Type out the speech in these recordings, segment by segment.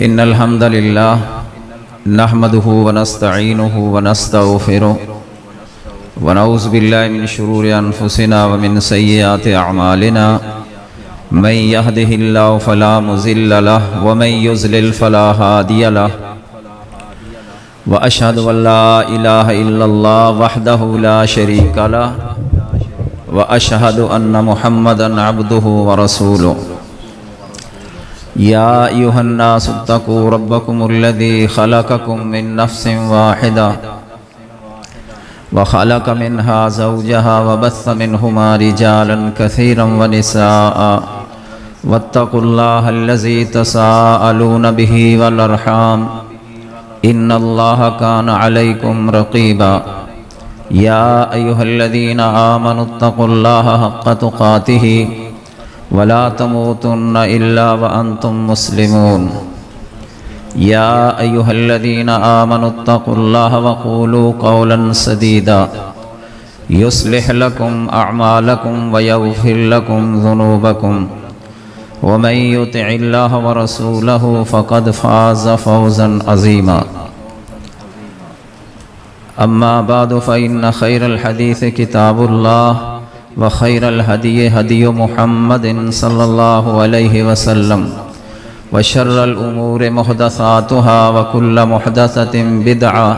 إن الحمد لله نحمده ونستعينه ونستغفره ونعوذ بالله من شرور أنفسنا ومن سيئات أعمالنا من يهده الله فلا مضل له ومن يضلل فلا هادي له وأشهد أن لا إله إلا الله وحده لا شريك له وأشهد أن محمدا عبده ورسوله يا أيها الناس اتقوا ربكم الذي خلقكم من نفس واحدة وخلق منها زوجها وبث منهما رجالا كثيرا ونساء واتقوا الله الذي تساءلون به والأرحام إن الله كان عليكم رقيبا يا أيها الذين آمنوا اتقوا الله حق تقاته ولا تموتن إلا وأنتم مسلمون يا أيها الذين آمنوا اتقوا الله وقولوا قولا سديدا يصلح لكم أعمالكم ويغفر لكم ذنوبكم ومن يطع الله ورسوله فقد فاز فوزا عظيما أما بعد فإن خير الحديث كتاب الله وخير الهدي هدي محمد صلى الله عليه وسلم وشر الأمور محدثاتها وكل محدثة بدعة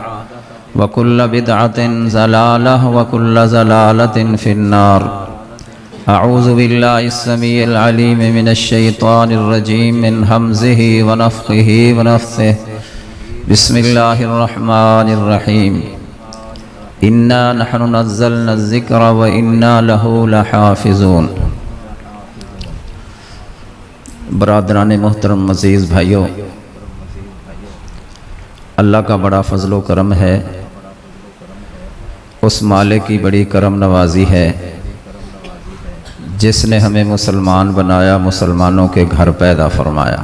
وكل بدعة ضلالة وكل ضلالة في النار أعوذ بالله السميع العليم من الشيطان الرجيم من همزه ونفخه ونفثه بسم الله الرحمن الرحيم إنا نحن نزلنا الذكر وإنا له لحافظون۔ برادران محترم عزیز بھائیو، اللہ کا بڑا فضل و کرم ہے، اس مالک کی بڑی کرم نوازی ہے جس نے ہمیں مسلمان بنایا، مسلمانوں کے گھر پیدا فرمایا۔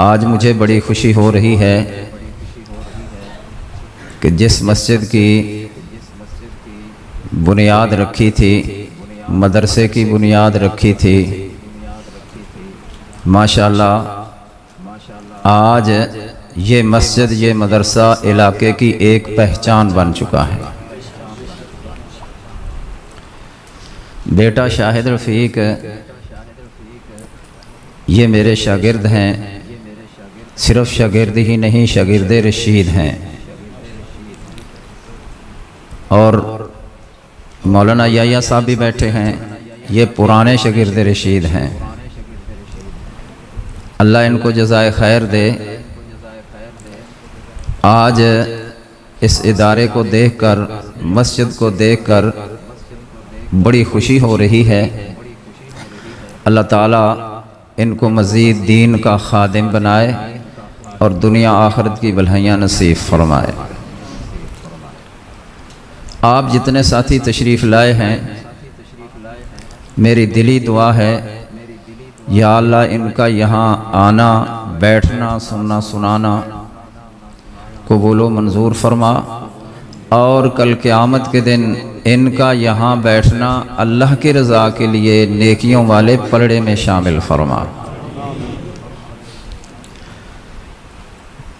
آج مجھے بڑی خوشی ہو رہی ہے کہ جس مسجد کی بنیاد رکھی تھی، مدرسے کی بنیاد رکھی تھی، ماشاءاللہ آج یہ مسجد، یہ مدرسہ علاقے کی ایک پہچان بن چکا ہے۔ بیٹا شاہد رفیق یہ میرے شاگرد ہیں، صرف شاگرد ہی نہیں، شاگرد رشید ہیں، اور مولانا یحییٰ صاحب بھی بیٹھے ہیں، یہ پرانے شاگرد رشید ہیں۔ اللہ ان کو جزائے خیر دے۔ آج اس ادارے کو دیکھ کر، مسجد کو دیکھ کر بڑی خوشی ہو رہی ہے۔ اللہ تعالیٰ ان کو مزید دین کا خادم بنائے اور دنیا آخرت کی بھلائیاں نصیب فرمائے۔ آپ جتنے ساتھی تشریف لائے ہیں، میری دلی دعا ہے یا اللہ ان کا یہاں آنا، بیٹھنا، سننا سنانا قبول و منظور فرما، اور کل قیامت کے دن ان کا یہاں بیٹھنا اللہ کی رضا کے لیے نیکیوں والے پلڑے میں شامل فرما۔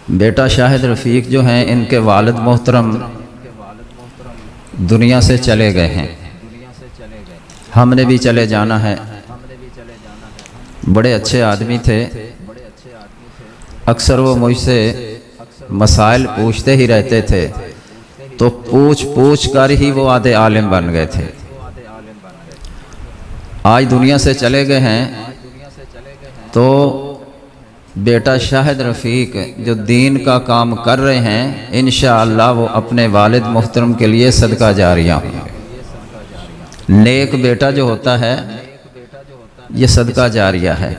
بیٹا شاہد رفیق جو ہیں، ان کے والد محترم دنیا سے چلے گئے ہیں، ہم نے بھی چلے جانا ہے۔ بڑے اچھے آدمی تھے، اکثر وہ مجھ سے مسائل پوچھتے ہی رہتے تھے، تو پوچھ کر ہی وہ آدھے عالم بن گئے تھے۔ آج دنیا سے چلے گئے ہیں، تو بیٹا شاہد رفیق جو دین کا کام کر رہے ہیں، انشاءاللہ وہ اپنے والد محترم کے لیے صدقہ جاریہ ہوں گے۔ نیک بیٹا جو ہوتا ہے یہ صدقہ جاریہ ہے۔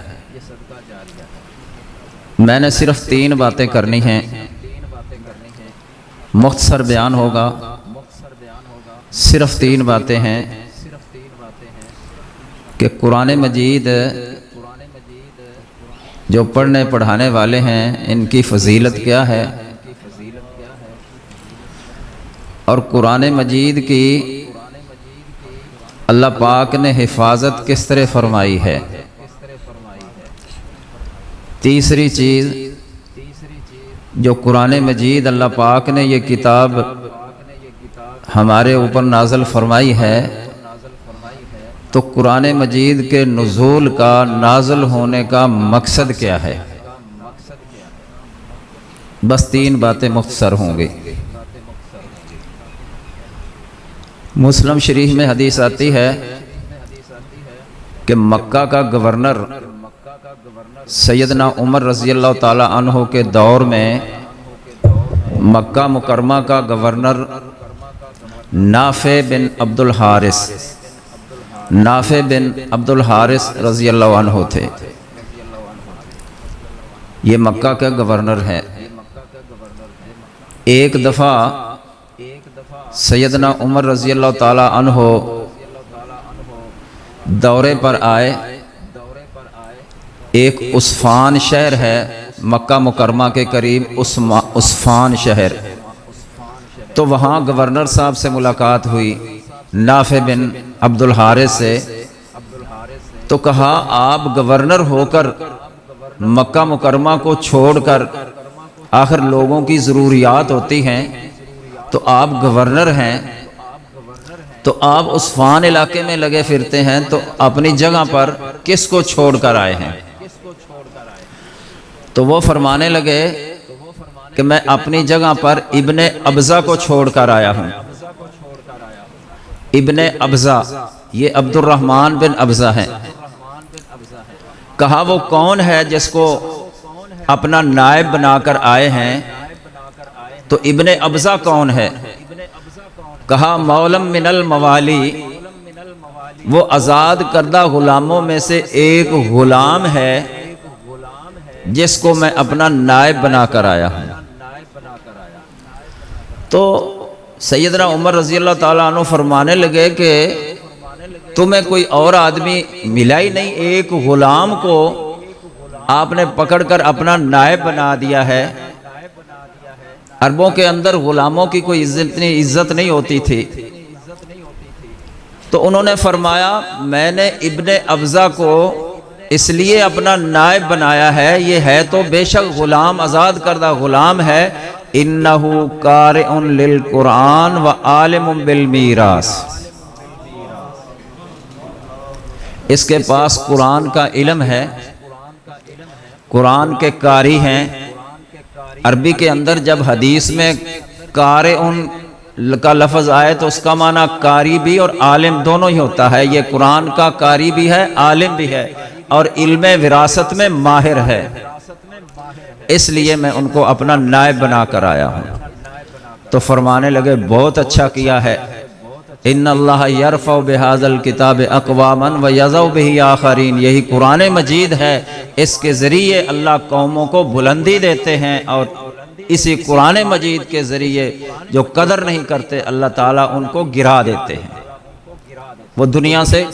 میں نے صرف 3 باتیں کرنی ہیں، مختصر بیان ہوگا، صرف 3 باتیں ہیں کہ قرآن مجید جو پڑھنے پڑھانے والے ہیں ان کی فضیلت کیا ہے، اور قرآن مجید کی اللہ پاک نے حفاظت کس طرح فرمائی ہے۔ تیسری چیز جو قرآن مجید اللہ پاک نے یہ کتاب ہمارے اوپر نازل فرمائی ہے، تو قرآن مجید کے نزول کا، نازل ہونے کا مقصد کیا ہے؟ بس 3 باتیں مختصر ہوں گی۔ مسلم شریف میں حدیث آتی ہے کہ مکہ کا گورنر سیدنا عمر رضی اللہ تعالی عنہ کے دور میں مکہ مکرمہ کا گورنر نافع بن عبد الحارث رضی اللہ عنہ تھے۔ یہ مکہ کا گورنر ہے۔ ایک دفعہ سیدنا عمر رضی اللہ تعالی عنہ دورے پر آئے۔ ایک عسفان شہر ہے مکہ مکرمہ کے قریب، عسفان شہر، تو وہاں گورنر صاحب سے ملاقات ہوئی نافع بن عبد الحارث سے۔ تو کہا آپ گورنر ہو کر مکہ مکرمہ کو چھوڑ کر، آخر لوگوں کی ضروریات ہوتی ہیں، تو آپ گورنر ہیں، تو آپ عسفان علاقے میں لگے پھرتے ہیں، تو اپنی جگہ پر کس کو چھوڑ کر آئے ہیں؟ تو وہ فرمانے لگے کہ میں اپنی جگہ پر ابن ابزہ کو چھوڑ کر آیا ہوں۔ ابن ابزہ یہ عبد الرحمن بن ابزہ ہیں۔ کہا وہ کون ہے جس کو اپنا نائب بنا کر آئے ہیں؟ تو ابن ابزہ کون ہے؟ کہا مولم من الموالی، وہ آزاد کردہ غلاموں میں سے ایک غلام ہے جس کو میں اپنا نائب بنا کر آیا ہوں۔ تو سیدنا عمر رضی اللہ تعالیٰ عنہ فرمانے لگے کہ تمہیں کوئی اور آدمی ملا ہی نہیں، ایک غلام کو آپ نے پکڑ کر اپنا نائب بنا دیا ہے۔ عربوں کے اندر غلاموں کی کوئی اتنی عزت نہیں ہوتی تھی۔ تو انہوں نے فرمایا میں نے ابن ابزہ کو اس لیے اپنا نائب بنایا ہے، یہ ہے تو بے شک غلام، آزاد کردہ غلام ہے، انہو قارئ للقرآن و عالم بالمیراث، اس کے پاس قرآن کا علم ہے، قرآن کے قاری ہیں۔ عربی کے اندر جب حدیث میں قارئ کا لفظ آئے تو اس کا معنی قاری بھی اور عالم دونوں ہی ہوتا ہے۔ یہ قرآن کا قاری بھی ہے، عالم بھی ہے، اور علم وراثت میں ماہر ہے، اس لیے میں ان کو اپنا نائب بنا کر آیا ہوں۔ تو فرمانے لگے بہت اچھا کیا ہے، ان اللہ یرفع بہذا الکتاب اقواما ویضع بہ آخرین، یہی قرآن مجید ہے، اس کے ذریعے اللہ قوموں کو بلندی دیتے ہیں، اور اسی قرآن مجید کے ذریعے جو قدر نہیں کرتے اللہ تعالیٰ ان کو گرا دیتے ہیں، وہ دنیا سے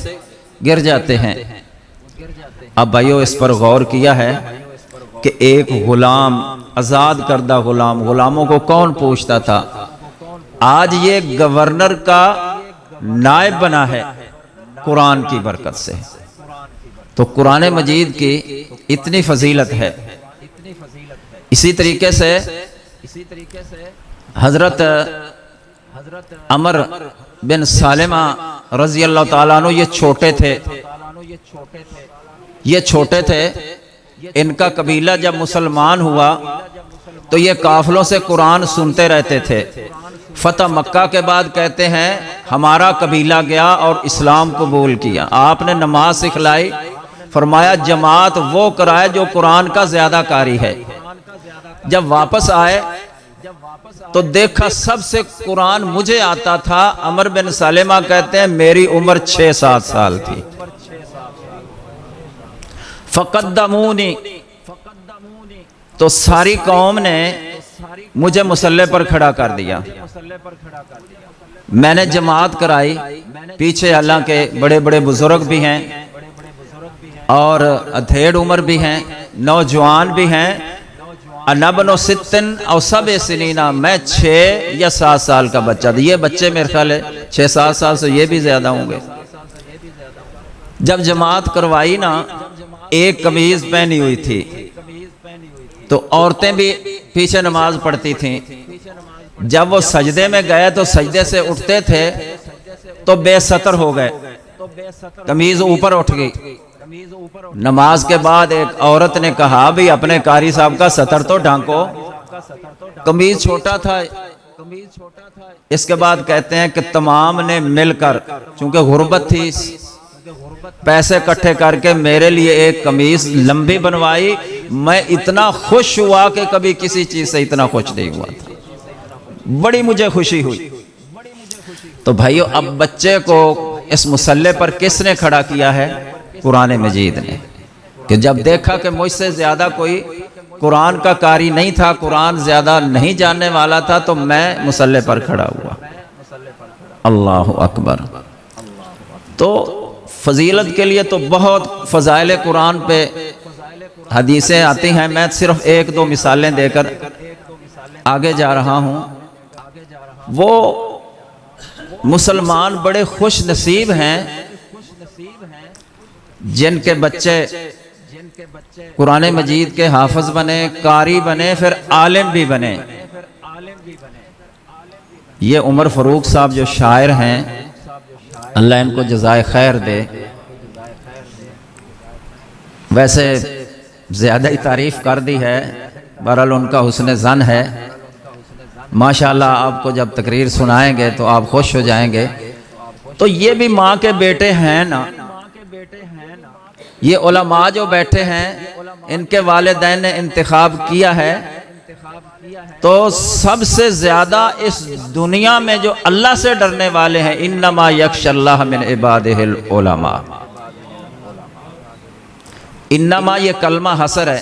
گر جاتے ہیں۔ اب بھائیو اس پر غور کیا ہے کہ ایک غلام، آزاد کردہ غلام، غلاموں کو کون پوچھتا تھا؟ آج یہ گورنر کا نائب بنا ہے قرآن کی برکت سے۔ تو قرآن مجید کی اتنی فضیلت ہے۔ اسی طریقے سے حضرت عمر بن سالمہ رضی اللہ تعالیٰ عنہ یہ چھوٹے تھے، ان کا قبیلہ جب مسلمان ہوا تو یہ قافلوں سے قرآن سنتے رہتے تھے۔ فتح مکہ کے بعد کہتے ہیں ہمارا قبیلہ گیا اور اسلام قبول کیا، آپ نے نماز سکھلائی، فرمایا جماعت وہ کرائے جو قرآن کا زیادہ قاری ہے۔ جب واپس آئے تو دیکھا سب سے قرآن مجھے آتا تھا۔ عمر بن سالمہ کہتے ہیں میری عمر 6-7 سال تھی۔ فقدمونی، تو ساری قوم نے مجھے مصلی پر کھڑا کر دیا، میں نے جماعت کرائی، پیچھے اللہ کے بڑے بڑے بزرگ بھی ہیں اور ادھیڑ عمر بھی ہیں، نوجوان بھی ہیں۔ انا ابن 6 او 7 سنین، میں 6 یا 7 سال کا بچہ تھا۔ یہ بچے میرے خیال ہے 6-7 سال سے یہ بھی زیادہ ہوں گے۔ جب جماعت کروائی نا ایک قمیض پہنی ہوئی تھی، تو عورتیں بھی پیچھے نماز پڑھتی تھیں۔ جب وہ سجدے میں گئے تو سجدے سے اٹھتے تھے تو بے ستر ہو گئے، قمیض اوپر اٹھ گئی۔ نماز کے بعد ایک عورت نے کہا بھی اپنے قاری صاحب کا ستر تو ڈھانکو، قمیض چھوٹا تھا۔ اس کے بعد کہتے ہیں کہ تمام نے مل کر، چونکہ غربت تھی، پیسے اکٹھے کر کے میرے لیے ایک قمیض لمبی بنوائی۔ میں اتنا خوش ہوا کہ کبھی کسی چیز سے اتنا خوش نہیں ہوا تھا، بڑی مجھے خوشی ہوئی۔ تو بھائیو، اب بچے کو اس مسلح پر کس نے کھڑا کیا ہے؟ قرآن مجید نے، کہ جب دیکھا کہ مجھ سے زیادہ کوئی قرآن کا قاری نہیں تھا، قرآن زیادہ نہیں جاننے والا تھا، تو میں مسلح پر کھڑا ہوا۔ اللہ اکبر۔ تو فضیلت کے لیے تو بہت فضائل قرآن پہ حدیثیں آتی ہیں، میں صرف ایک دو مثالیں دے کر آگے جا رہا ہوں۔ وہ مسلمان بڑے خوش نصیب ہیں جن کے بچے قرآن مجید کے حافظ بنے، قاری بنے، پھر عالم بھی بنے۔ یہ عمر فاروق صاحب جو شاعر ہیں، اللہ ان کو جزائے خیر دے، ویسے زیادہ ہی تعریف کر دی ہے، بہرحال ان کا حسن ظن ہے۔ ماشاءاللہ آپ کو جب تقریر سنائیں گے تو آپ خوش ہو جائیں گے۔ تو یہ بھی ماں کے بیٹے ہیں نا، یہ علماء جو بیٹھے ہیں ان کے والدین نے انتخاب کیا ہے، تو سب سے زیادہ اس دنیا میں جو اللہ سے ڈرنے والے ہیں، انما یخشی اللہ من عبادہ العلماء۔ انما یہ کلمہ حصر ہے،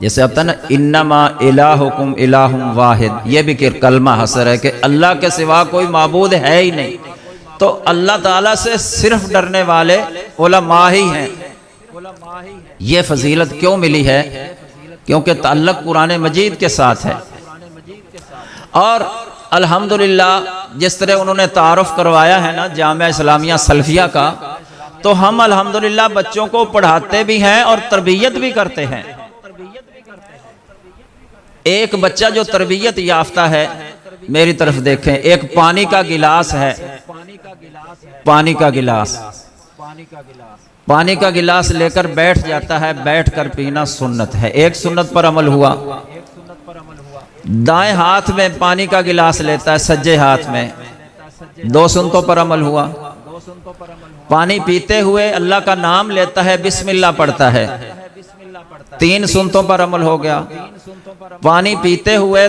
جیسے آتا ہے نا انما الہکم الہ واحد، یہ بھی کلمہ حصر ہے کہ اللہ کے سوا کوئی معبود ہے ہی نہیں۔ تو اللہ تعالیٰ سے صرف ڈرنے والے علماء ہی ہیں۔ یہ فضیلت کیوں ملی ہے؟ کیونکہ تعلق قرآن مجید کے ساتھ ہے۔ اور الحمدللہ جس طرح انہوں نے تعارف کروایا ہے نا جامعہ اسلامیہ سلفیہ کا، تو ہم الحمدللہ بچوں کو پڑھاتے بھی ہیں اور تربیت بھی کرتے ہیں۔ ایک بچہ جو تربیت یافتہ ہے، میری طرف دیکھیں، ایک پانی کا گلاس ہے، پانی کا گلاس، پانی کا گلاس لے کر بیٹھ جاتا ہے، بیٹھ کر پینا سنت ہے۔ ایک سنت پر عمل ہوا، دائیں ہاتھ میں پانی کا گلاس لیتا ہے، سجے ہاتھ میں، دو سنتوں پر عمل ہوا۔ پانی پیتے ہوئے اللہ کا نام لیتا ہے، بسم اللہ پڑھتا ہے، تین سنتوں پر عمل ہو گیا۔ پانی پیتے ہوئے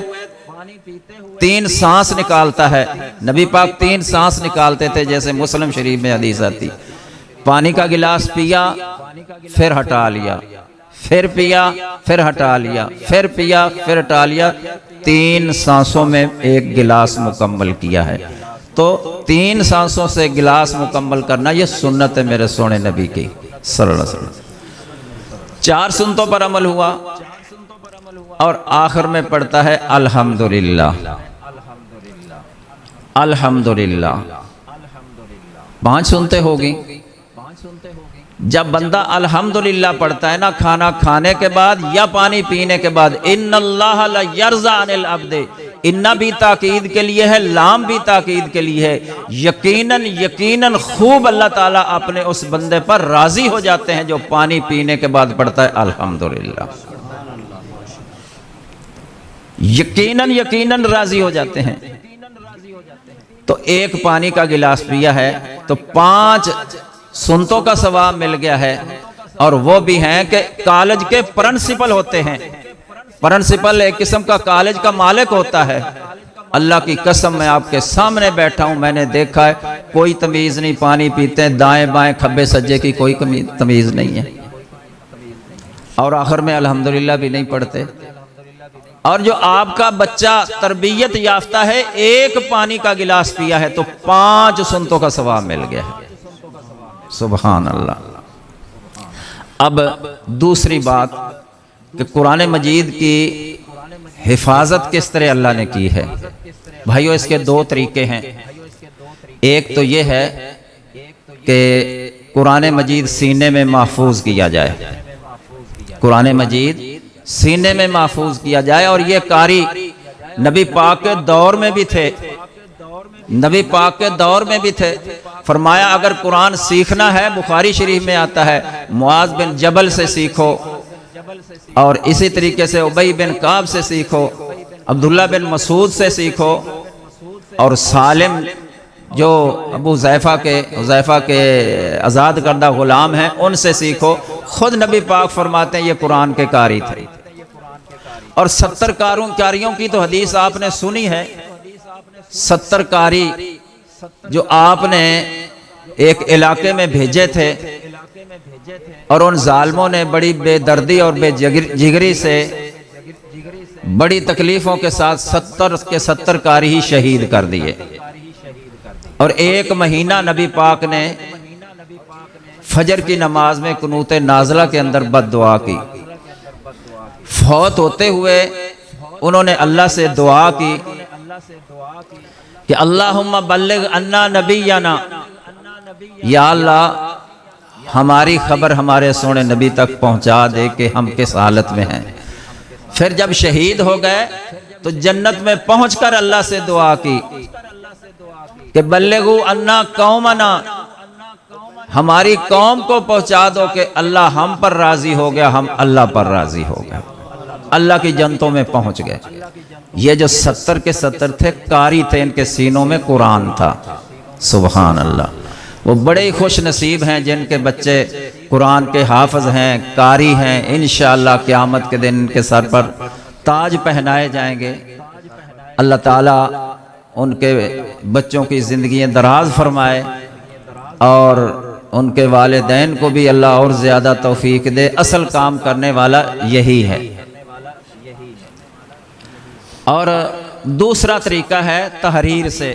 تین سانس نکالتا ہے، نبی پاک تین سانس نکالتے تھے، جیسے مسلم شریف میں حدیث آتی۔ پانی کا گلاس پیا، پھر ہٹا لیا، پھر پیا، پھر ہٹا لیا، پھر پیا، پھر ہٹا لیا، تین سانسوں میں ایک گلاس مکمل کیا ہے۔ تو تین سانسوں سے گلاس مکمل کرنا یہ سنت ہے میرے سونے نبی کی صلی اللہ علیہ وسلم۔ چار سنتوں پر عمل ہوا اور آخر میں پڑھتا ہے الحمدللہ، الحمدللہ۔ پانچ سنتے ہوگی۔ جب بندہ الحمدللہ پڑھتا ہے نا، کھانا کھانے کے بعد یا پانی پینے کے بعد، ان اللہ لا یرضی عن العبد، ان بھی تاکید کے لیے ہے، لام بھی تاکید کے لیے ہے، یقیناً یقیناً خوب اللہ تعالیٰ اپنے اس بندے پر راضی ہو جاتے ہیں جو پانی پینے کے بعد پڑھتا ہے الحمدللہ۔ یقیناً یقیناً راضی ہو جاتے ہیں۔ تو ایک پانی کا گلاس پیا ہے تو 5 سنتوں کا ثواب مل گیا ہے، اور وہ بھی ہیں کہ کالج کے پرنسپل ہوتے ہیں۔ پرنسپل ایک قسم کا کالج کا مالک ہوتا ہے۔ اللہ کی قسم میں آپ کے سامنے بیٹھا ہوں، میں نے دیکھا ہے کوئی تمیز نہیں، پانی پیتے ہیں، دائیں بائیں کھبے سجے کی کوئی تمیز نہیں ہے، اور آخر میں الحمدللہ بھی نہیں پڑھتے۔ اور جو آپ کا بچہ تربیت یافتہ ہے، ایک پانی کا گلاس پیا ہے تو 5 سنتوں کا ثواب مل گیا ہے۔ سبحان اللہ۔ اب دوسری بات کہ قرآن مجید کی حفاظت کس طرح اللہ نے کی ہے۔ بھائیو، اس کے 2 طریقے ہیں۔ ایک تو یہ ہے کہ قرآن مجید سینے میں محفوظ کیا جائے، قرآن مجید سینے میں محفوظ کیا جائے۔ اور یہ قاری نبی پاک کے دور میں بھی تھے، نبی پاک کے دور میں بھی تھے۔ فرمایا اگر قرآن سیکھنا ہے، بخاری شریف میں آتا ہے، معاذ بن جبل سے سیکھو، اور اسی طریقے سے ابی بن کعب سے سیکھو، عبداللہ بن مسعود سے سیکھو، اور سالم جو ابو حذیفہ کے آزاد کردہ غلام ہیں ان سے سیکھو۔ خود نبی پاک فرماتے ہیں یہ قرآن کے قاری تھے۔ اور 70 قاریوں کی تو حدیث آپ نے سنی ہے، 70 قاری جو آپ نے ایک علاقے میں بھیجے تھے، اور ان ظالموں نے بڑی بے دردی اور بے جگری سے بڑی تکلیفوں کے ساتھ 70 قاری ہی شہید کر دیے۔ اور 1 مہینہ نبی پاک نے فجر کی نماز میں قنوت نازلہ کے اندر بد دعا کی۔ فوت ہوتے ہوئے انہوں نے اللہ سے دعا کی کہ اللہم بلغ عنا نبینا، یا اللہ ہماری خبر ہمارے سونے نبی تک پہنچا دے کہ ہم کس حالت میں ہیں۔ پھر جب شہید ہو گئے تو جنت میں پہنچ کر اللہ سے دعا کی کہ بلغو عنا قومنا، ہماری قوم کو پہنچا دو کہ اللہ ہم پر راضی ہو گیا، ہم اللہ پر راضی ہو گئے، اللہ کی جنتوں میں پہنچ گئے۔ یہ جو 70 کے 70 تھے، قاری تھے، ان کے سینوں میں قرآن تھا۔ سبحان اللہ، وہ بڑے ہی خوش نصیب ہیں جن کے بچے قرآن کے حافظ ہیں، قاری ہیں۔ انشاءاللہ قیامت کے دن ان کے سر پر تاج پہنائے جائیں گے۔ اللہ تعالیٰ ان کے بچوں کی زندگیاں دراز فرمائے، اور ان کے والدین کو بھی اللہ اور زیادہ توفیق دے۔ اصل کام کرنے والا یہی ہے۔ اور دوسرا طریقہ ہے تحریر سے۔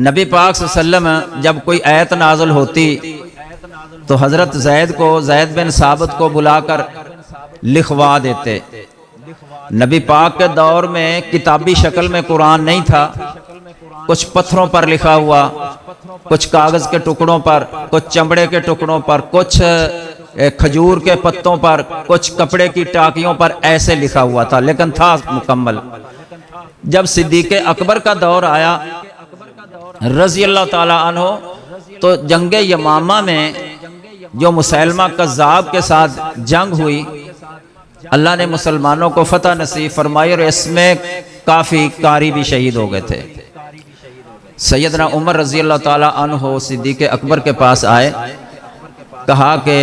نبی پاک صلی اللہ علیہ وسلم جب کوئی آیت نازل ہوتی تو حضرت زید بن ثابت کو بلا کر لکھوا دیتے۔ نبی پاک کے دور میں کتابی شکل میں قرآن نہیں تھا، کچھ پتھروں پر لکھا ہوا، کچھ کاغذ کے ٹکڑوں پر، کچھ چمڑے کے ٹکڑوں پر، کچھ کھجور کے پتوں پر، کچھ کپڑے کی ٹاکیوں پر، ایسے لکھا ہوا تھا، لیکن تھا مکمل۔ جب صدیق اکبر کا دور آیا رضی اللہ تعالی عنہ، تو جنگ یمامہ میں جو مسیلمہ کذاب کے ساتھ جنگ ہوئی، اللہ نے مسلمانوں کو فتح نصیب فرمائی، اور اس میں کافی قاری بھی شہید ہو گئے تھے۔ سیدنا عمر رضی اللہ تعالی عنہ صدیق اکبر کے پاس آئے، کہا کہ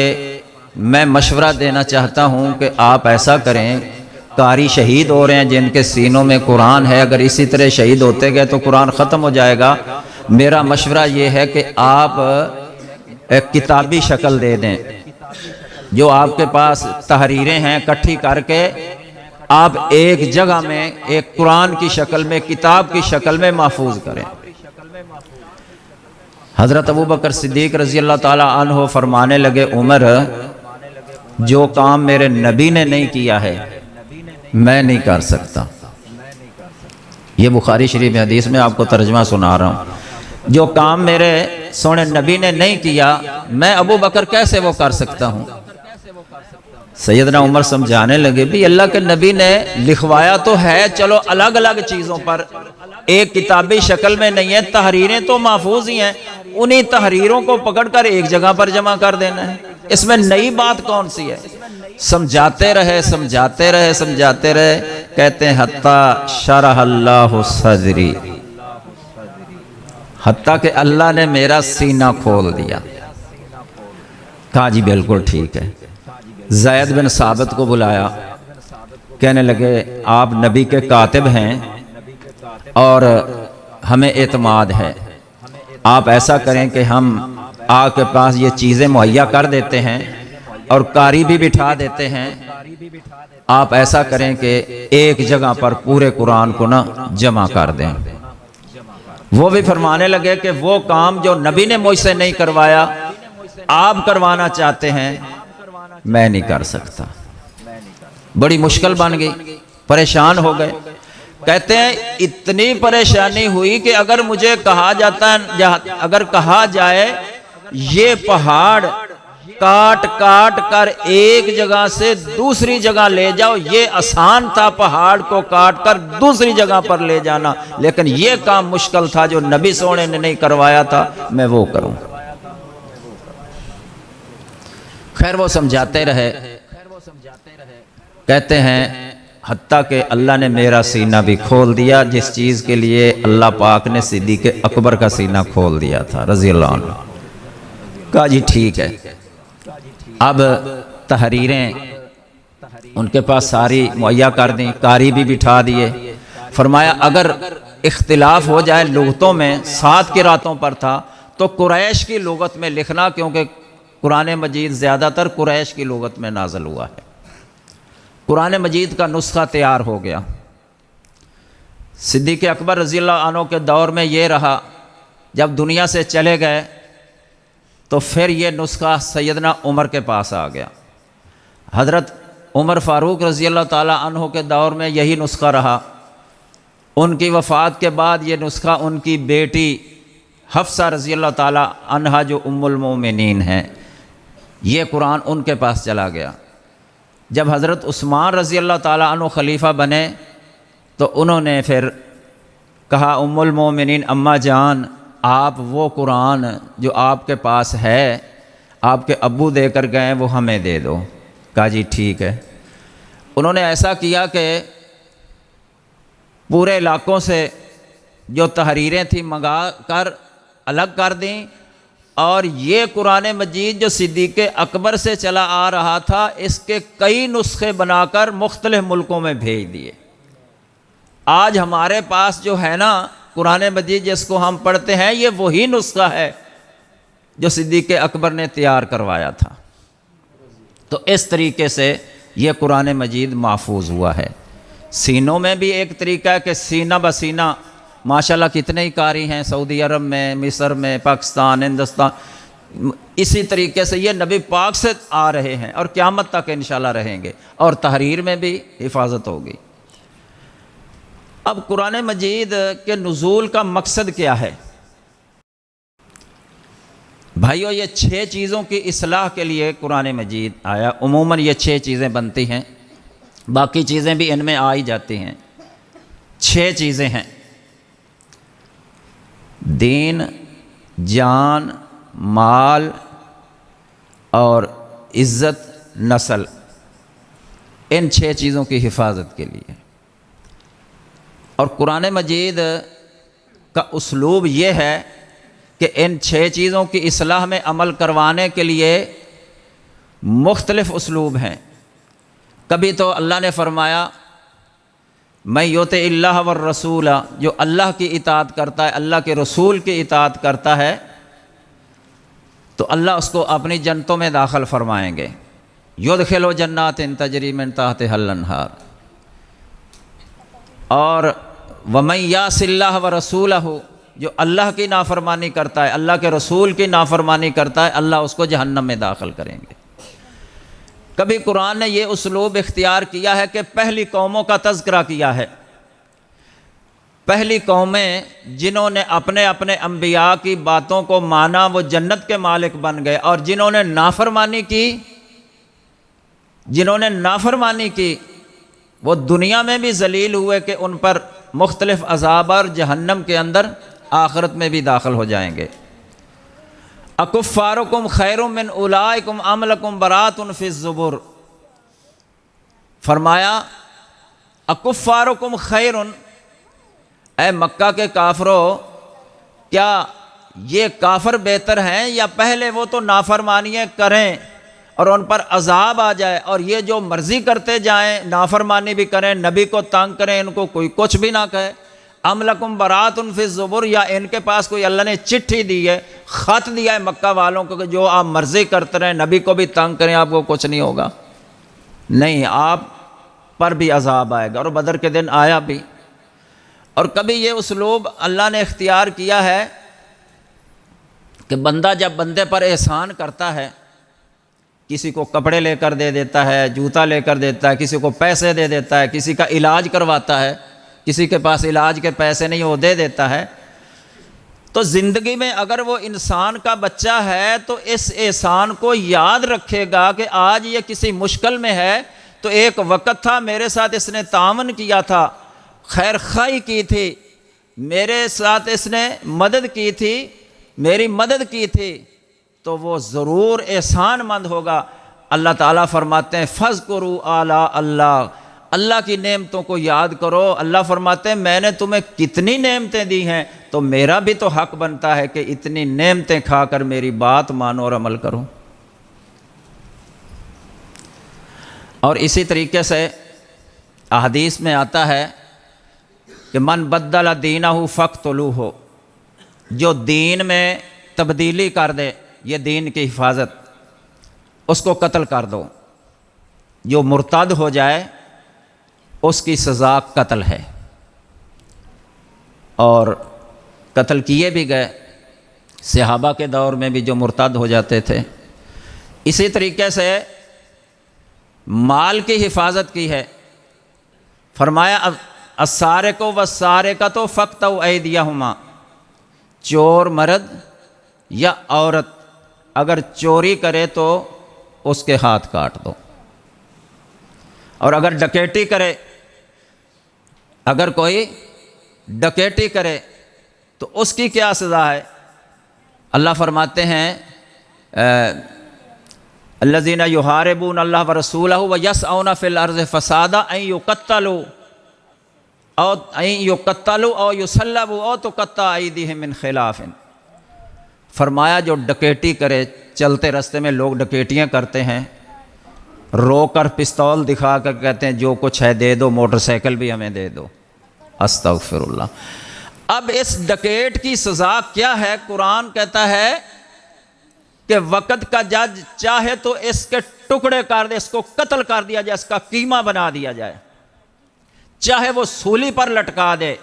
میں مشورہ دینا چاہتا ہوں کہ آپ ایسا کریں، قاری شہید ہو رہے ہیں جن کے سینوں میں قرآن ہے، اگر اسی طرح شہید ہوتے گئے تو قرآن ختم ہو جائے گا۔ میرا مشورہ یہ ہے کہ آپ ایک کتابی شکل دے دیں، جو آپ کے پاس تحریریں ہیں اکٹھی کر کے آپ ایک جگہ میں ایک قرآن کی شکل میں، کتاب کی شکل میں محفوظ کریں۔ حضرت ابوبکر صدیق رضی اللہ تعالی عنہ فرمانے لگے، عمر جو کام میرے نبی نے نہیں کیا ہے میں نہیں کر سکتا۔ یہ بخاری شریف میں حدیث میں آپ کو ترجمہ سنا رہا ہوں۔ جو کام میرے سونے نبی نے نہیں کیا میں ابو بکر کیسے وہ کر سکتا ہوں؟ سیدنا عمر سمجھانے لگے، بھی اللہ کے نبی نے لکھوایا تو ہے، چلو الگ الگ چیزوں پر، ایک کتابی شکل میں نہیں ہے، تحریریں تو محفوظ ہی ہیں، انہی تحریروں کو پکڑ کر ایک جگہ پر جمع کر دینا ہے، اس میں نئی بات کون سی ہے؟ سمجھاتے رہے، کہتے ہیں حتیٰ شرح اللہ صدری، حتیٰ کہ اللہ نے میرا سینہ کھول دیا۔ کہا جی بالکل ٹھیک ہے۔ زید بن ثابت کو بلایا، کہنے لگے آپ نبی کے کاتب ہیں اور ہمیں اعتماد ہے، آپ ایسا کریں کہ ہم آپ کے پاس یہ چیزیں مہیا کر دیتے ہیں اور قاری بھی بٹھا دیتے ہیں، آپ ایسا کریں کہ ایک جگہ پر پورے قرآن کو نہ جمع کر دیں۔ وہ بھی فرمانے لگے کہ وہ کام جو نبی نے مجھ سے نہیں کروایا آپ کروانا چاہتے ہیں، میں نہیں کر سکتا۔ بڑی مشکل بن گئی، پریشان ہو گئے۔ کہتے ہیں اتنی پریشانی ہوئی کہ اگر مجھے کہا جائے یہ پہاڑ کاٹ کاٹ کر ایک جگہ سے دوسری جگہ لے جاؤ، یہ آسان تھا پہاڑ کو کاٹ کر دوسری جگہ پر لے جانا، لیکن یہ کام مشکل تھا جو نبی سونے نے نہیں کروایا تھا، میں وہ کروں۔ خیر وہ سمجھاتے رہے، کہتے ہیں حتیٰ کہ اللہ نے میرا سینہ بھی کھول دیا، جس چیز کے لیے اللہ پاک نے صدیق اکبر کا سینہ کھول دیا تھا رضی اللہ عنہ۔ کہا جی ٹھیک ہے، اب تحریریں ان کے پاس ساری مہیا کر دیں، قاری بھی بٹھا دیے۔ فرمایا اگر اختلاف ہو جائے لغتوں میں، 7 قراتوں پر تھا، تو قریش کی لغت میں لکھنا، کیونکہ قرآن مجید زیادہ تر قریش کی لغت میں نازل ہوا ہے۔ قرآن مجید کا نسخہ تیار ہو گیا۔ صدیق اکبر رضی اللہ عنہ کے دور میں یہ رہا، جب دنیا سے چلے گئے تو پھر یہ نسخہ سیدنا عمر کے پاس آ گیا۔ حضرت عمر فاروق رضی اللہ تعالیٰ عنہ کے دور میں یہی نسخہ رہا۔ ان کی وفات کے بعد یہ نسخہ ان کی بیٹی حفصہ رضی اللہ تعالیٰ عنہا جو ام المومنین ہیں، یہ قرآن ان کے پاس چلا گیا۔ جب حضرت عثمان رضی اللہ تعالیٰ عنہ خلیفہ بنے تو انہوں نے پھر کہا ام المومنین اماں جان، آپ وہ قرآن جو آپ کے پاس ہے، آپ کے ابو دے کر گئے، وہ ہمیں دے دو۔ کہا جی ٹھیک ہے۔ انہوں نے ایسا کیا کہ پورے علاقوں سے جو تحریریں تھیں منگا کر الگ کر دیں، اور یہ قرآن مجید جو صدیق اکبر سے چلا آ رہا تھا، اس کے کئی نسخے بنا کر مختلف ملکوں میں بھیج دیے۔ آج ہمارے پاس جو ہے نا قرآن مجید جس کو ہم پڑھتے ہیں، یہ وہی نسخہ ہے جو صدیق اکبر نے تیار کروایا تھا۔ تو اس طریقے سے یہ قرآن مجید محفوظ ہوا ہے۔ سینوں میں بھی ایک طریقہ ہے کہ سینہ بسینہ، ماشاءاللہ کتنے ہی قاری ہیں سعودی عرب میں، مصر میں، پاکستان، ہندوستان، اسی طریقے سے یہ نبی پاک سے آ رہے ہیں اور قیامت تک انشاءاللہ رہیں گے، اور تحریر میں بھی حفاظت ہوگی۔ اب قرآن مجید کے نزول کا مقصد کیا ہے؟ بھائیو یہ 6 چیزوں کی اصلاح کے لیے قرآن مجید آیا۔ عموماً یہ 6 چیزیں بنتی ہیں، باقی چیزیں بھی ان میں آ ہی جاتی ہیں۔ 6 چیزیں ہیں: دین، جان، مال اور عزت، نسل، ان 6 چیزوں کی حفاظت کے لیے۔ اور قرآن مجید کا اسلوب یہ ہے کہ ان 6 چیزوں کی اصلاح میں عمل کروانے کے لیے مختلف اسلوب ہیں۔ کبھی تو اللہ نے فرمایا میں یطع اللہ والرسول، جو اللہ کی اطاعت کرتا ہے، اللہ کے رسول کی اطاعت کرتا ہے، تو اللہ اس کو اپنی جنتوں میں داخل فرمائیں گے۔ یدخلوا جنات تجری من تحتها الانہار۔ اور ومن یعص اللہ ورسولہ، جو اللہ کی نافرمانی کرتا ہے، اللہ کے رسول کی نافرمانی کرتا ہے، اللہ اس کو جہنم میں داخل کریں گے۔ کبھی قرآن نے یہ اسلوب اختیار کیا ہے کہ پہلی قوموں کا تذکرہ کیا ہے۔ پہلی قومیں جنہوں نے اپنے اپنے انبیاء کی باتوں کو مانا، وہ جنت کے مالک بن گئے، اور جنہوں نے نافرمانی کی وہ دنیا میں بھی ذلیل ہوئے کہ ان پر مختلف عذاب اور جہنم کے اندر آخرت میں بھی داخل ہو جائیں گے۔ اکفارکم خیر من اولئکم ام لکم براۃ فی الزبر۔ فرمایا اکفارکم خیر، اے مکہ کے کافروں، کیا یہ کافر بہتر ہیں یا پہلے وہ تو نافرمانیاں کریں اور ان پر عذاب آ جائے، اور یہ جو مرضی کرتے جائیں، نافرمانی بھی کریں، نبی کو تنگ کریں، ان کو کوئی کچھ بھی نہ کہے؟ ام لکم براۃ فی الزبر، یا ان کے پاس کوئی اللہ نے چٹھی دی ہے، خط دیا ہے مکہ والوں کو کہ جو آپ مرضی کرتے رہیں، نبی کو بھی تنگ کریں، آپ کو کچھ نہیں ہوگا؟ نہیں، آپ پر بھی عذاب آئے گا، اور بدر کے دن آیا بھی۔ اور کبھی یہ اسلوب اللہ نے اختیار کیا ہے کہ بندہ جب بندے پر احسان کرتا ہے، کسی کو کپڑے لے کر دے دیتا ہے، جوتا لے کر دیتا ہے، کسی کو پیسے دے دیتا ہے، کسی کا علاج کرواتا ہے، کسی کے پاس علاج کے پیسے نہیں وہ دے دیتا ہے، تو زندگی میں اگر وہ انسان کا بچہ ہے تو اس احسان کو یاد رکھے گا کہ آج یہ کسی مشکل میں ہے تو ایک وقت تھا میرے ساتھ اس نے تعاون کیا تھا، خیر خواہی کی تھی، میرے ساتھ اس نے مدد کی تھی، میری مدد کی تھی، تو وہ ضرور احسان مند ہوگا۔ اللہ تعالیٰ فرماتے ہیں فَاذْكُرُوا آلَاءَ اللہ، اللہ کی نعمتوں کو یاد کرو۔ اللہ فرماتے ہیں میں نے تمہیں کتنی نعمتیں دی ہیں، تو میرا بھی تو حق بنتا ہے کہ اتنی نعمتیں کھا کر میری بات مانو اور عمل کرو۔ اور اسی طریقے سے احادیث میں آتا ہے کہ من بدل دینہ فاقتلوہ، جو دین میں تبدیلی کر دے، یہ دین کی حفاظت، اس کو قتل کر دو۔ جو مرتد ہو جائے اس کی سزا قتل ہے، اور قتل کیے بھی گئے صحابہ کے دور میں بھی جو مرتد ہو جاتے تھے۔ اسی طریقے سے مال کی حفاظت کی ہے، فرمایا السارق والسارقۃ فاقطعوا ایدیہما، چور مرد یا عورت اگر چوری کرے تو اس کے ہاتھ کاٹ دو، اور اگر ڈکیٹی کرے، اگر کوئی ڈکیٹی کرے تو اس کی کیا سزا ہے؟ اللہ فرماتے ہیں الذین یحاربون اللہ ورسولہ ویسعون فی الارض فسادا ان یقتلوا او یصلبوا او تقطع ایدیہم من خلاف۔ فرمایا جو ڈکیٹی کرے، چلتے راستے میں لوگ ڈکیٹیاں کرتے ہیں، رو کر پستول دکھا کر کہتے ہیں جو کچھ ہے دے دو، موٹر سائیکل بھی ہمیں دے دو، استغفر اللہ۔ اب اس ڈکیٹ کی سزا کیا ہے؟ قرآن کہتا ہے کہ وقت کا جج چاہے تو اس کے ٹکڑے کر دے، اس کو قتل کر دیا جائے، اس کا قیمہ بنا دیا جائے، چاہے وہ سولی پر لٹکا دے،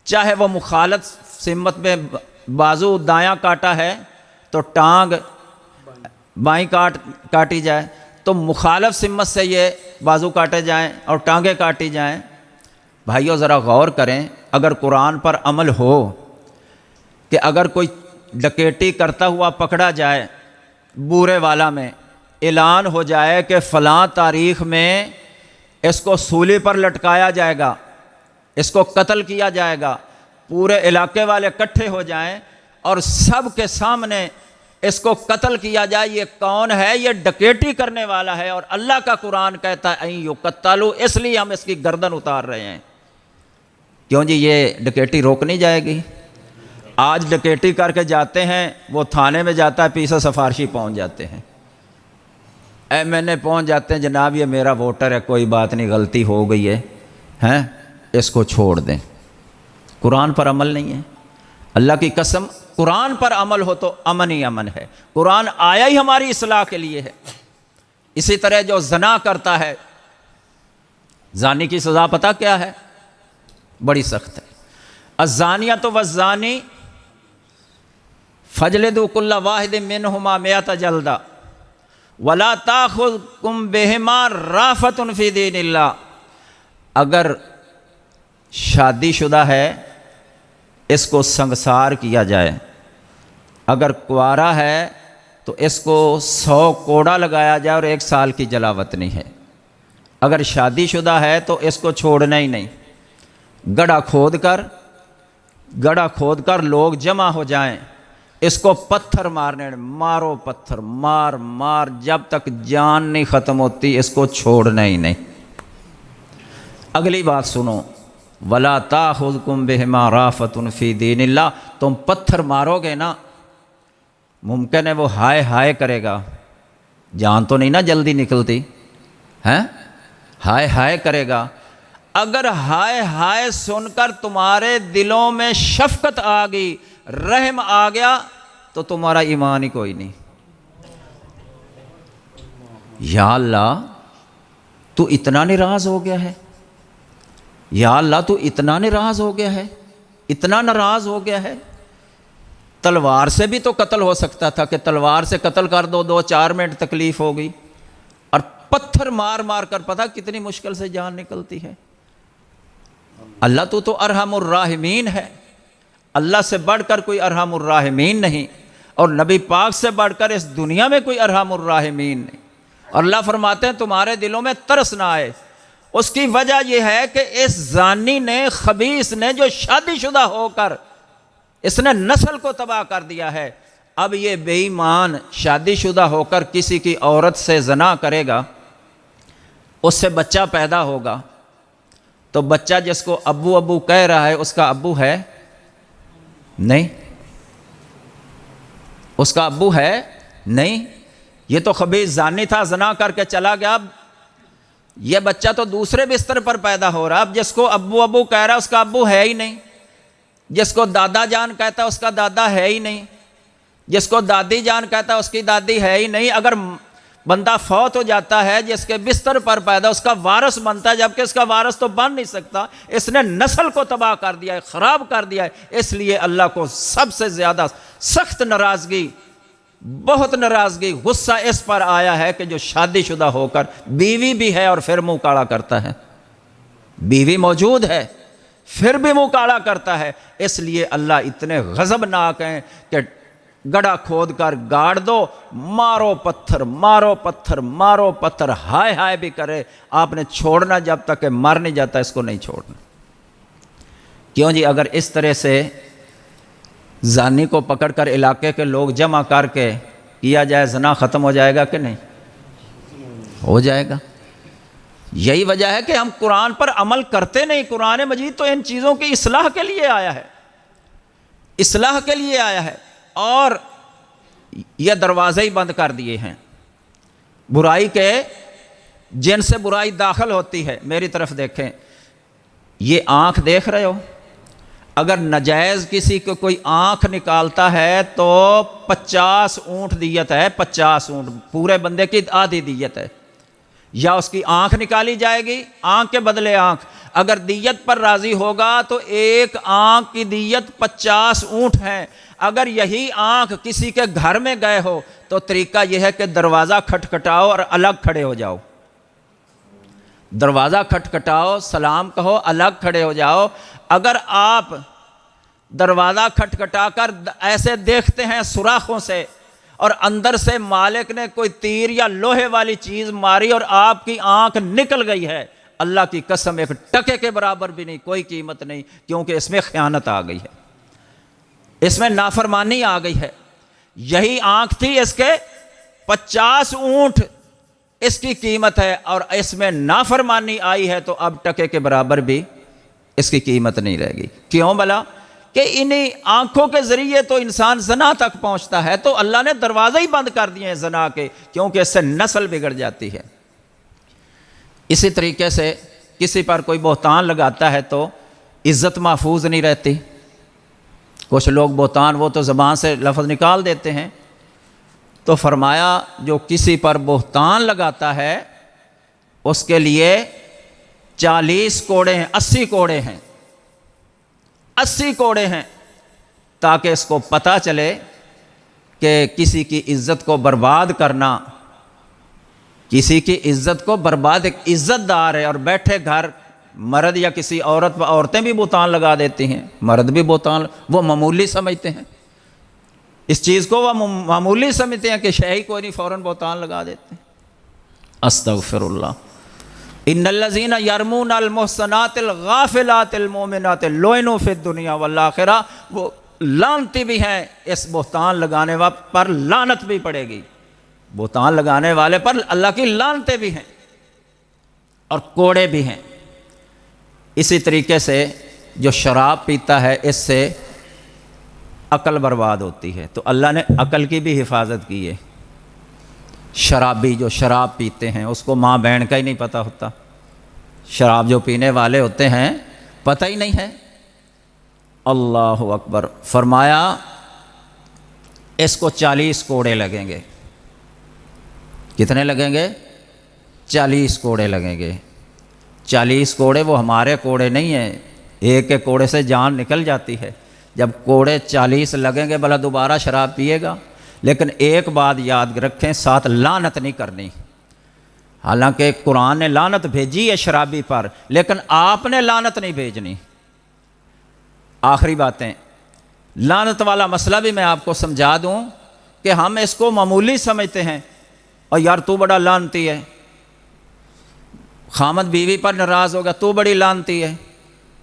چاہے وہ مخالف سمت میں بازو دایاں کاٹا ہے تو ٹانگ بائیں کاٹی جائے، تو مخالف سمت سے یہ بازو کاٹے جائیں اور ٹانگیں کاٹی جائیں۔ بھائیو ذرا غور کریں، اگر قرآن پر عمل ہو کہ اگر کوئی ڈکیٹی کرتا ہوا پکڑا جائے، بورے والا میں اعلان ہو جائے کہ فلاں تاریخ میں اس کو سولی پر لٹکایا جائے گا، اس کو قتل کیا جائے گا، پورے علاقے والے اکٹھے ہو جائیں اور سب کے سامنے اس کو قتل کیا جائے، یہ کون ہے؟ یہ ڈکیٹی کرنے والا ہے، اور اللہ کا قرآن کہتا ہے این یقتلوا، اس لیے ہم اس کی گردن اتار رہے ہیں۔ کیوں جی؟ یہ ڈکیٹی روک نہیں جائے گی؟ آج ڈکیٹی کر کے جاتے ہیں، وہ تھانے میں جاتا ہے، پیچھے سفارشی پہنچ جاتے ہیں، MNA پہنچ جاتے ہیں، جناب یہ میرا ووٹر ہے، کوئی بات نہیں، غلطی ہو گئی ہے، ہیں اس کو چھوڑ دیں۔ قرآن پر عمل نہیں ہے۔ اللہ کی قسم قرآن پر عمل ہو تو امن ہی امن ہے۔ قرآن آیا ہی ہماری اصلاح کے لیے ہے۔ اسی طرح جو زنا کرتا ہے، زانی کی سزا پتہ کیا ہے؟ بڑی سخت ہے۔ الزانیۃ والزانی فاجلدوا کل واحد منہما مئۃ جلدہ ولا تاخذکم بہما رأفۃ فی دین اللہ۔ اگر شادی شدہ ہے اس کو سنگسار کیا جائے، اگر کنوارا ہے تو اس کو 100 کوڑا لگایا جائے اور 1 سال کی جلاوطنی ہے۔ اگر شادی شدہ ہے تو اس کو چھوڑنا ہی نہیں، گڑھا کھود کر لوگ جمع ہو جائیں، اس کو پتھر مارنے، مارو پتھر، مار جب تک جان نہیں ختم ہوتی، اس کو چھوڑنا ہی نہیں۔ اگلی بات سنو، وَلَا تَأْخُذْكُمْ بِهِمَا رَأْفَةٌ فِي دِينِ اللَّهِ، تم پتھر مارو گے نا، ممکن ہے وہ ہائے کرے گا، جان تو نہیں نا جلدی نکلتی ہے، ہائے کرے گا۔ اگر ہائے سن کر تمہارے دلوں میں شفقت آ گئی، رحم آ گیا، تو تمہارا ایمان ہی کوئی نہیں۔ یا اللہ تو اتنا ناراض ہو گیا ہے، یا اللہ تو اتنا ناراض ہو گیا ہے، اتنا ناراض ہو گیا ہے۔ تلوار سے بھی تو قتل ہو سکتا تھا کہ تلوار سے قتل کر دو، 2-4 منٹ تکلیف ہو گئی، اور پتھر مار کر پتہ کتنی مشکل سے جان نکلتی ہے۔ اللہ تو ارحم الراحمین ہے، اللہ سے بڑھ کر کوئی ارحم الراحمین نہیں، اور نبی پاک سے بڑھ کر اس دنیا میں کوئی ارحم الراحمین نہیں۔ اور اللہ فرماتے ہیں تمہارے دلوں میں ترس نہ آئے۔ اس کی وجہ یہ ہے کہ اس زانی نے، خبیث نے، جو شادی شدہ ہو کر اس نے نسل کو تباہ کر دیا ہے، اب یہ بے ایمان شادی شدہ ہو کر کسی کی عورت سے زنا کرے گا، اس سے بچہ پیدا ہوگا، تو بچہ جس کو ابو ابو کہہ رہا ہے اس کا ابو ہے نہیں، اس کا ابو ہے نہیں، یہ تو خبیث زانی تھا، زنا کر کے چلا گیا، اب یہ بچہ تو دوسرے بستر پر پیدا ہو رہا، اب جس کو ابو ابو کہہ رہا ہے اس کا ابو ہے ہی نہیں، جس کو دادا جان کہتا ہے اس کا دادا ہے ہی نہیں، جس کو دادی جان کہتا ہے اس کی دادی ہے ہی نہیں۔ اگر بندہ فوت ہو جاتا ہے جس کے بستر پر پیدا، اس کا وارث بنتا ہے، جبکہ اس کا وارث تو بن نہیں سکتا، اس نے نسل کو تباہ کر دیا ہے، خراب کر دیا ہے۔ اس لیے اللہ کو سب سے زیادہ سخت ناراضگی، بہت ناراضگی، غصہ اس پر آیا ہے کہ جو شادی شدہ ہو کر بیوی بھی ہے اور پھر منہ کالا کرتا ہے، بیوی موجود ہے پھر بھی منہ کالا کرتا ہے۔ اس لیے اللہ اتنے غضبناک ہیں کہ گڑھا کھود کر گاڑ دو، مارو پتھر مارو پتھر مارو پتھر، ہائے ہائے بھی کرے، آپ نے چھوڑنا جب تک کہ مر نہیں جاتا اس کو نہیں چھوڑنا۔ کیوں جی؟ اگر اس طرح سے زانی کو پکڑ کر علاقے کے لوگ جمع کر کے کیا جائے، زنا ختم ہو جائے گا کہ نہیں؟ ہو جائے گا۔ یہی وجہ ہے کہ ہم قرآن پر عمل کرتے نہیں۔ قرآن مجید تو ان چیزوں کی اصلاح کے لیے آیا ہے، اصلاح کے لیے آیا ہے، اور یہ دروازے ہی بند کر دیے ہیں برائی کے، جن سے برائی داخل ہوتی ہے۔ میری طرف دیکھیں، یہ آنکھ دیکھ رہے ہو، اگر نجائز کسی کو کوئی آنکھ نکالتا ہے تو 50 اونٹ دیت ہے، 50 اونٹ، پورے بندے کی آدھی دیت ہے، یا اس کی آنکھ نکالی جائے گی، آنکھ کے بدلے آنکھ۔ اگر دیت پر راضی ہوگا تو ایک آنکھ کی دیت 50 اونٹ ہے۔ اگر یہی آنکھ کسی کے گھر میں گئے ہو تو طریقہ یہ ہے کہ دروازہ کھٹکھٹاؤ اور الگ کھڑے ہو جاؤ، دروازہ کھٹکھٹاؤ، سلام کہو، الگ کھڑے ہو جاؤ۔ اگر آپ دروازہ کھٹکھٹا کر ایسے دیکھتے ہیں سوراخوں سے، اور اندر سے مالک نے کوئی تیر یا لوہے والی چیز ماری اور آپ کی آنکھ نکل گئی ہے، اللہ کی قسم ایک ٹکے کے برابر بھی نہیں، کوئی قیمت نہیں، کیونکہ اس میں خیانت آ گئی ہے، اس میں نافرمانی آ گئی ہے۔ یہی آنکھ تھی، اس کے 50 اونٹ اس کی قیمت ہے، اور اس میں نافرمانی آئی ہے تو اب ٹکے کے برابر بھی اس کی قیمت نہیں رہے گی۔ کیوں بلا؟ کہ انہی آنکھوں کے ذریعے تو انسان زنا تک پہنچتا ہے، تو اللہ نے دروازے ہی بند کر دیے ہیں زنا کے، کیونکہ اس سے نسل بگڑ جاتی ہے۔ اسی طریقے سے کسی پر کوئی بہتان لگاتا ہے تو عزت محفوظ نہیں رہتی۔ کچھ لوگ بہتان، وہ تو زبان سے لفظ نکال دیتے ہیں، تو فرمایا جو کسی پر بہتان لگاتا ہے اس کے لیے 40 کوڑے ہیں، 80 کوڑے ہیں، 80 کوڑے ہیں، تاکہ اس کو پتہ چلے کہ کسی کی عزت کو برباد کرنا، کسی کی عزت کو برباد، ایک عزت دار ہے اور بیٹھے گھر مرد یا کسی عورت، عورتیں بھی بہتان لگا دیتی ہیں، مرد بھی بہتان، وہ معمولی سمجھتے ہیں اس چیز کو، وہ معمولی سمجھتے ہیں کہ شہی کوئی نہیں، فوراً بہتان لگا دیتے ہیں۔ استغفر اللہ۔ ان الذین یرمون المحصنات الغافلات المؤمنات لعنوا فی الدنیا والآخرہ، وہ لعنتی بھی ہیں، اس بہتان لگانے پر لعنت بھی پڑے گی، بہتان لگانے والے پر اللہ کی لعنتیں بھی ہیں اور کوڑے بھی ہیں۔ اسی طریقے سے جو شراب پیتا ہے اس سے عقل برباد ہوتی ہے، تو اللہ نے عقل کی بھی حفاظت کی ہے۔ شرابی جو شراب پیتے ہیں اس کو ماں بہن کا ہی نہیں پتہ ہوتا، شراب جو پینے والے ہوتے ہیں پتہ ہی نہیں ہے۔ اللہ اکبر۔ فرمایا اس کو 40 کوڑے لگیں گے۔ کتنے لگیں گے؟ 40 کوڑے لگیں گے۔ 40 کوڑے وہ ہمارے کوڑے نہیں ہیں، ایک ایک کوڑے سے جان نکل جاتی ہے۔ جب کوڑے 40 لگیں گے بھلا دوبارہ شراب پیے گا؟ لیکن ایک بات یاد رکھیں، ساتھ لعنت نہیں کرنی۔ حالانکہ قرآن نے لعنت بھیجی ہے شرابی پر، لیکن آپ نے لعنت نہیں بھیجنی۔ آخری باتیں، لعنت والا مسئلہ بھی میں آپ کو سمجھا دوں کہ ہم اس کو معمولی سمجھتے ہیں، اور یار تو بڑا لعنتی ہے، خامد بیوی پر ناراض ہو گیا تو بڑی لعنتی ہے،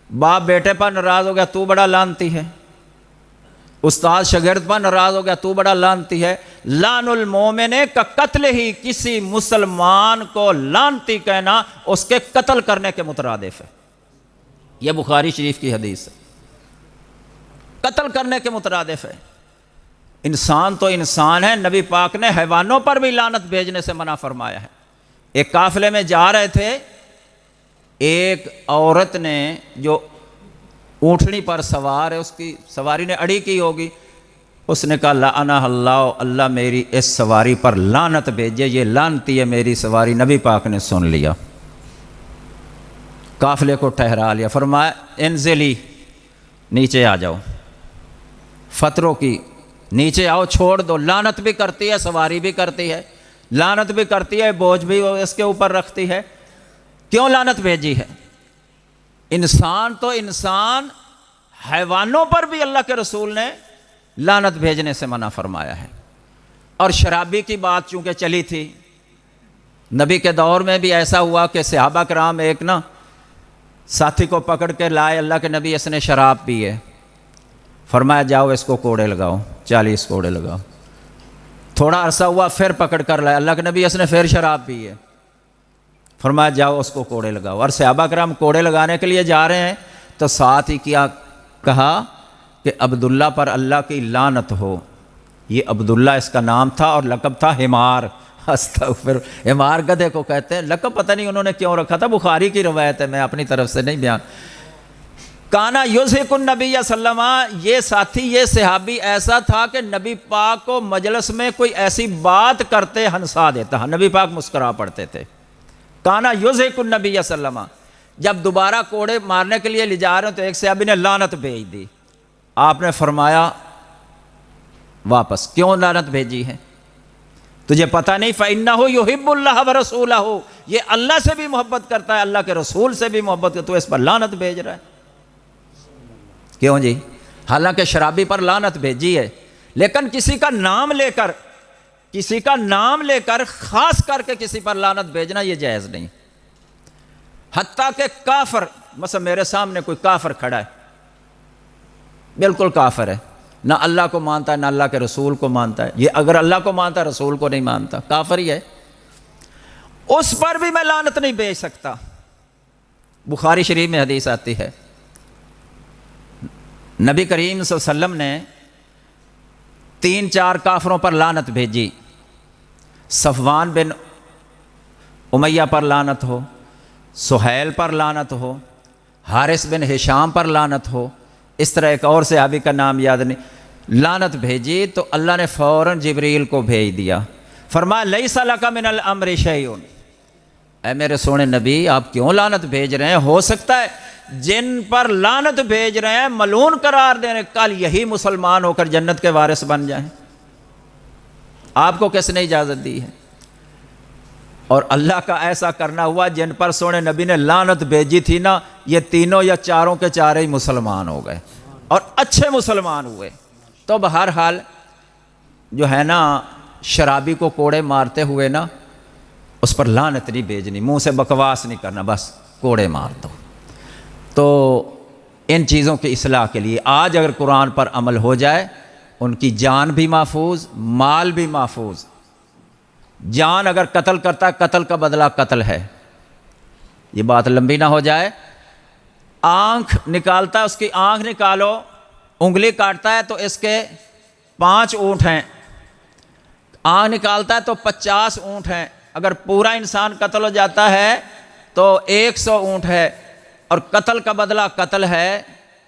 باپ بیٹے پر ناراض ہو گیا تو بڑا لعنتی ہے، استاد شاگرد پر ناراض ہو گیا تو بڑا لعنتی ہے۔ لعن المومن کا قتل ہی، کسی مسلمان کو لعنتی کہنا اس کے قتل کرنے کے مترادف ہے۔ یہ بخاری شریف کی حدیث ہے، قتل کرنے کے مترادف ہے۔ انسان تو انسان ہے، نبی پاک نے حیوانوں پر بھی لعنت بھیجنے سے منع فرمایا ہے۔ ایک قافلے میں جا رہے تھے، ایک عورت نے جو اونٹنی پر سوار ہے، اس کی سواری نے اڑی کی ہوگی، اس نے کہا لعنہ اللہ، اللہ میری اس سواری پر لعنت بھیجے، یہ لعنتی ہے میری سواری۔ نبی پاک نے سن لیا، قافلے کو ٹھہرا لیا، فرمایا انزلی، نیچے آ جاؤ، فتروں کی نیچے آؤ، چھوڑ دو، لعنت بھی کرتی ہے، سواری بھی کرتی ہے، لعنت بھی کرتی ہے، بوجھ بھی اس کے اوپر رکھتی ہے، کیوں لعنت بھیجی ہے؟ انسان تو انسان، حیوانوں پر بھی اللہ کے رسول نے لعنت بھیجنے سے منع فرمایا ہے۔ اور شرابی کی بات چونکہ چلی تھی، نبی کے دور میں بھی ایسا ہوا کہ صحابہ کرام ایک نا ساتھی کو پکڑ کے لائے، اللہ کے نبی اس نے شراب پی ہے، فرمایا جاؤ اس کو کوڑے لگاؤ، 40 کوڑے لگاؤ۔ تھوڑا عرصہ ہوا، پھر پکڑ کر لائے، اللہ کے نبی اس نے پھر شراب پی ہے، فرمایا جاؤ اس کو کوڑے لگاؤ۔ اور صحابہ کرام کوڑے لگانے کے لیے جا رہے ہیں تو ساتھ ہی کیا کہا کہ عبداللہ پر اللہ کی لعنت ہو۔ یہ عبداللہ اس کا نام تھا اور لقب تھا حمار، استغفر، حمار گدھے کو کہتے ہیں، لقب پتہ نہیں انہوں نے کیوں رکھا تھا، بخاری کی روایت ہے، میں اپنی طرف سے نہیں بیان۔ کانا یضحک النبی صلی اللہ علیہ وسلم، یہ ساتھی، یہ صحابی ایسا تھا کہ نبی پاک کو مجلس میں کوئی ایسی بات کرتے ہنسا دیتا، نبی پاک مسکرا پڑتے تھے۔ کانا یضحک النبی صلی اللہ علیہ وسلم، جب دوبارہ کوڑے مارنے کے لیے لے جا رہے ہیں تو ایک صحابی نے لعنت بھیج دی، آپ نے فرمایا واپس، کیوں لعنت بھیجی ہے؟ تجھے پتہ نہیں فَإِنَّهُ يُحِبُّ اللَّهَ وَرَسُولَهُ، یہ اللہ سے بھی محبت کرتا ہے، اللہ کے رسول سے بھی محبت کرتا ہے، تو اس پر لعنت بھیج رہا ہے کیوں جی؟ حالانکہ شرابی پر لعنت بھیجی ہے، لیکن کسی کا نام لے کر خاص کر کے کسی پر لعنت بھیجنا یہ جائز نہیں۔ حتیٰ کہ کافر، مثلا میرے سامنے کوئی کافر کھڑا ہے، بالکل کافر ہے، نہ اللہ کو مانتا ہے نہ اللہ کے رسول کو مانتا ہے، یہ اگر اللہ کو مانتا ہے رسول کو نہیں مانتا، کافر ہی ہے، اس پر بھی میں لعنت نہیں بھیج سکتا۔ بخاری شریف میں حدیث آتی ہے، نبی کریم صلی اللہ علیہ وسلم نے 3-4 کافروں پر لعنت بھیجی، صفوان بن امیہ پر لعنت ہو، سہیل پر لعنت ہو، حارث بن ہشام پر لعنت ہو، اس طرح ایک اور صحابی کا نام یاد نہیں، لعنت بھیجی تو اللہ نے فوراً جبریل کو بھیج دیا، فرمایا لیس لک من الامر شیء، اے میرے سونے نبی آپ کیوں لعنت بھیج رہے ہیں؟ ہو سکتا ہے جن پر لعنت بھیج رہے ہیں ملعون قرار دے رہے ہیں، کل یہی مسلمان ہو کر جنت کے وارث بن جائیں۔ آپ کو کس نے اجازت دی ہے؟ اور اللہ کا ایسا کرنا ہوا جن پر سونے نبی نے لعنت بھیجی تھی نا، یہ تینوں یا چاروں کے چارے ہی مسلمان ہو گئے اور اچھے مسلمان ہوئے۔ تو بہرحال جو ہے نا شرابی کو کوڑے مارتے ہوئے نا اس پر لعنت نہیں بھیجنی، منہ سے بکواس نہیں کرنا، بس کوڑے مار دو۔ تو ان چیزوں کی اصلاح کے لیے آج اگر قرآن پر عمل ہو جائے، ان کی جان بھی محفوظ، مال بھی محفوظ۔ جان اگر قتل کرتا ہے، قتل کا بدلہ قتل ہے، یہ بات لمبی نہ ہو جائے۔ آنکھ نکالتا ہے، اس کی آنکھ نکالو، انگلی کاٹتا ہے تو اس کے 5 اونٹ ہیں، آنکھ نکالتا ہے تو 50 اونٹ ہیں، اگر پورا انسان قتل ہو جاتا ہے تو 100 اونٹ ہے، اور قتل کا بدلہ قتل ہے۔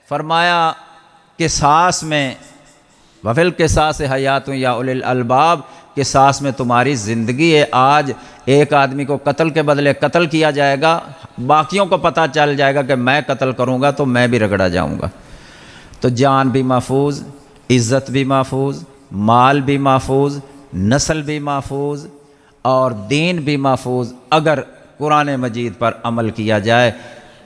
فرمایا قصاص میں وفی القصاص حیات یا اولی الالباب، قصاص میں تمہاری زندگی ہے۔ آج ایک آدمی کو قتل کے بدلے قتل کیا جائے گا، باقیوں کو پتہ چل جائے گا کہ میں قتل کروں گا تو میں بھی رگڑا جاؤں گا۔ تو جان بھی محفوظ، عزت بھی محفوظ، مال بھی محفوظ، نسل بھی محفوظ اور دین بھی محفوظ، اگر قرآن مجید پر عمل کیا جائے۔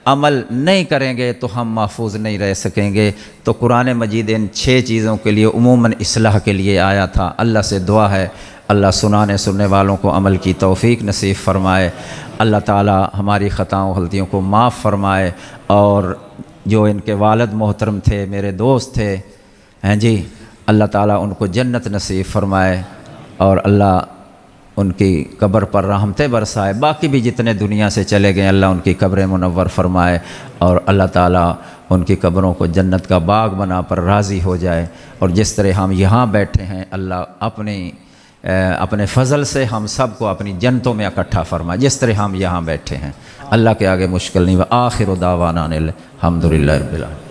عمل نہیں کریں گے تو ہم محفوظ نہیں رہ سکیں گے۔ تو قرآن مجید ان 6 چیزوں کے لیے عموماً اصلاح کے لیے آیا تھا۔ اللہ سے دعا ہے اللہ سنانے سننے والوں کو عمل کی توفیق نصیب فرمائے، اللہ تعالی ہماری خطاؤں غلطیوں کو معاف فرمائے، اور جو ان کے والد محترم تھے، میرے دوست تھے، ہیں جی، اللہ تعالیٰ ان کو جنت نصیب فرمائے، اور اللہ ان کی قبر پر رحمتیں برسائے۔ باقی بھی جتنے دنیا سے چلے گئے اللہ ان کی قبریں منور فرمائے، اور اللہ تعالیٰ ان کی قبروں کو جنت کا باغ بنا پر راضی ہو جائے، اور جس طرح ہم یہاں بیٹھے ہیں اللہ اپنے فضل سے ہم سب کو اپنی جنتوں میں اکٹھا فرمائے، جس طرح ہم یہاں بیٹھے ہیں۔ اللہ کے آگے مشکل نہیں۔ وآخر دعوانا الحمدللہ رب العالمین۔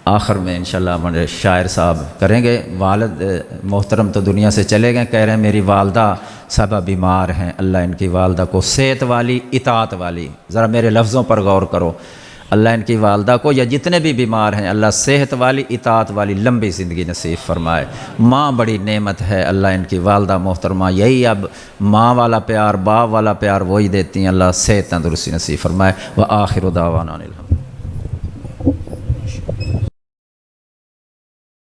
آخر میں انشاءاللہ ہمارے شاعر صاحب کریں گے۔ والد محترم تو دنیا سے چلے گئے، کہہ رہے ہیں میری والدہ صاحبہ بیمار ہیں، اللہ ان کی والدہ کو صحت والی اطاعت والی، ذرا میرے لفظوں پر غور کرو، اللہ ان کی والدہ کو یا جتنے بھی بیمار ہیں اللہ صحت والی اطاعت والی لمبی زندگی نصیب فرمائے۔ ماں بڑی نعمت ہے، اللہ ان کی والدہ محترمہ یہی اب ماں والا پیار باپ والا پیار وہی دیتی ہیں، اللہ صحت تندرستی نصیب فرمائے۔ وآخر دعوانا الحمدللہ۔